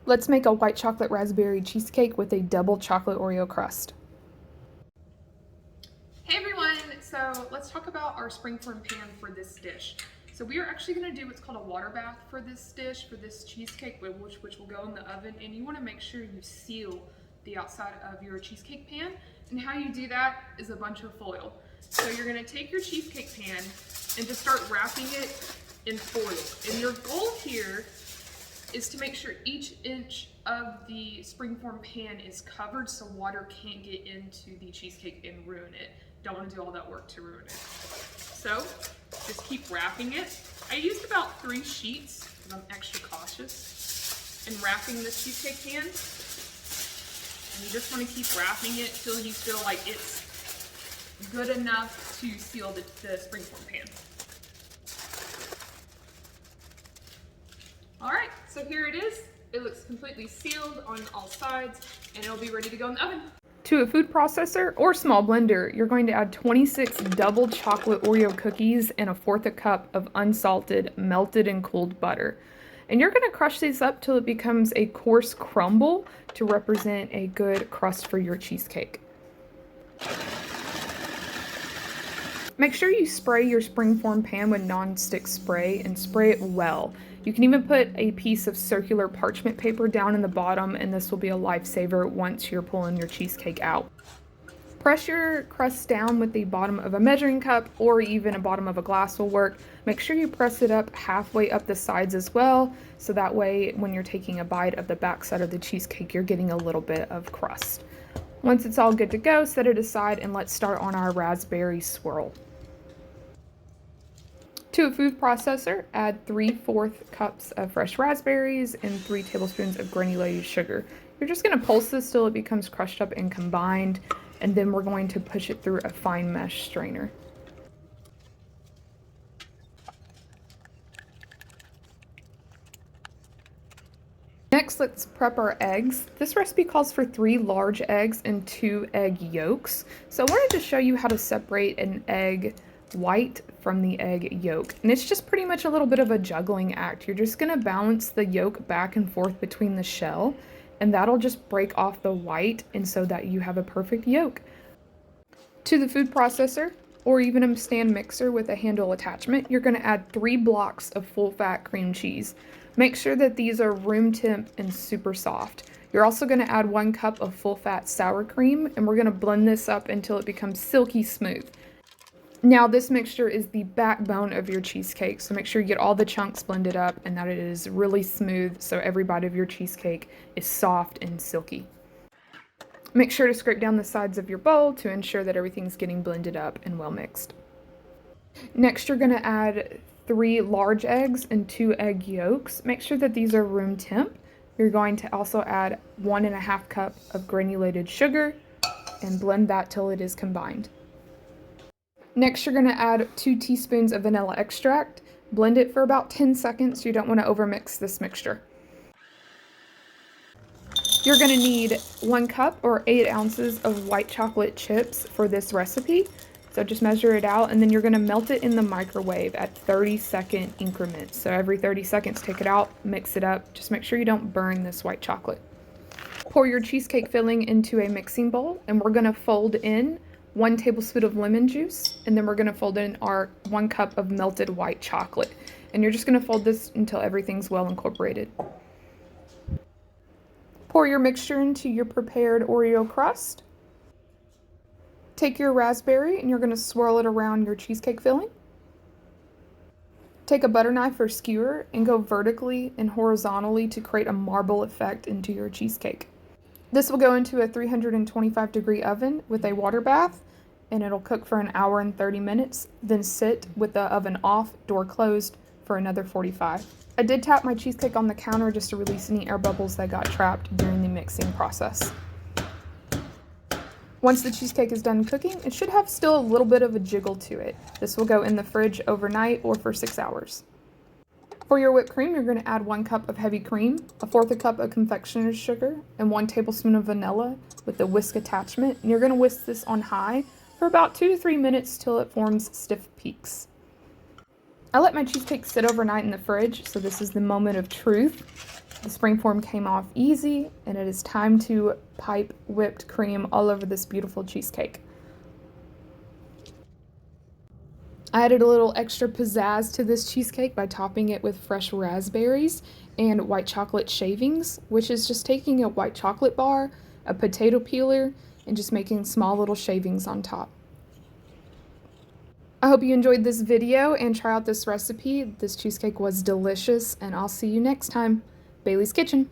Let's make a white chocolate raspberry cheesecake with a double chocolate Oreo crust. Hey everyone, so let's talk about our springform pan for this dish. So we are actually going to do what's called a water bath for this dish, for this cheesecake, which will go in the oven, and you want to make sure you seal the outside of your cheesecake pan. And how you do that is a bunch of foil. So you're going to take your cheesecake pan and just start wrapping it in foil. And your goal here is to make sure each inch of the springform pan is covered so water can't get into the cheesecake and ruin it. Don't want to do all that work to ruin it. So just keep wrapping it. I used about 3 sheets because I'm extra cautious in wrapping this cheesecake pan. And you just want to keep wrapping it till you feel like it's good enough to seal the springform pan. All right, so here it is. It looks completely sealed on all sides, and it'll be ready to go in the oven. To a food processor or small blender, you're going to add 26 double chocolate Oreo cookies and 1/4 cup of unsalted, melted and cooled butter. And you're going to crush these up till it becomes a coarse crumble to represent a good crust for your cheesecake. Make sure you spray your springform pan with non-stick spray and spray it well. You can even put a piece of circular parchment paper down in the bottom, and this will be a lifesaver once you're pulling your cheesecake out. Press your crust down with the bottom of a measuring cup or even a bottom of a glass will work. Make sure you press it up halfway up the sides as well, so that way when you're taking a bite of the backside of the cheesecake, you're getting a little bit of crust. Once it's all good to go, set it aside and let's start on our raspberry swirl. To a food processor, add 3/4 cups of fresh raspberries and 3 tablespoons of granulated sugar. You're just going to pulse this till it becomes crushed up and combined, and then we're going to push it through a fine mesh strainer. Next, let's prep our eggs. This recipe calls for 3 large eggs and 2 egg yolks. So I wanted to show you how to separate an egg white from the egg yolk. And it's just pretty much a little bit of a juggling act. You're just going to balance the yolk back and forth between the shell, and that'll just break off the white, and so that you have a perfect yolk. To the food processor, or even a stand mixer with a handle attachment, you're going to add 3 blocks of full-fat cream cheese. Make sure that these are room temp and super soft. You're also going to add 1 cup of full-fat sour cream, and we're going to blend this up until it becomes silky smooth. Now this mixture is the backbone of your cheesecake, so make sure you get all the chunks blended up and that it is really smooth so every bite of your cheesecake is soft and silky. Make sure to scrape down the sides of your bowl to ensure that everything's getting blended up and well mixed. Next, you're going to add 3 large eggs and 2 egg yolks. Make sure that these are room temp. You're going to also add 1.5 cup of granulated sugar and blend that till it is combined. Next, you're going to add 2 teaspoons of vanilla extract. Blend it for about 10 seconds. You don't want to overmix this mixture. You're going to need 1 cup or 8 ounces of white chocolate chips for this recipe. So just measure it out, and then you're going to melt it in the microwave at 30-second increments. So every 30 seconds, take it out, mix it up. Just make sure you don't burn this white chocolate. Pour your cheesecake filling into a mixing bowl, and we're going to fold in 1 tablespoon of lemon juice, and then we're going to fold in our 1 cup of melted white chocolate. And you're just going to fold this until everything's well incorporated. Pour your mixture into your prepared Oreo crust. Take your raspberry and you're going to swirl it around your cheesecake filling. Take a butter knife or skewer and go vertically and horizontally to create a marble effect into your cheesecake. This will go into a 325-degree oven with a water bath, and it'll cook for 1 hour and 30 minutes, then sit with the oven off, door closed, for another 45. I did tap my cheesecake on the counter just to release any air bubbles that got trapped during the mixing process. Once the cheesecake is done cooking, it should have still a little bit of a jiggle to it. This will go in the fridge overnight or for 6 hours. For your whipped cream, you're going to add 1 cup of heavy cream, 1/4 cup of confectioners sugar, and 1 tablespoon of vanilla with a whisk attachment. And you're going to whisk this on high for about 2 to 3 minutes till it forms stiff peaks. I let my cheesecake sit overnight in the fridge, so this is the moment of truth. The springform came off easy, and it is time to pipe whipped cream all over this beautiful cheesecake. I added a little extra pizzazz to this cheesecake by topping it with fresh raspberries and white chocolate shavings, which is just taking a white chocolate bar, a potato peeler, and just making small little shavings on top. I hope you enjoyed this video and try out this recipe. This cheesecake was delicious, and I'll see you next time. Bailey's Kitchen.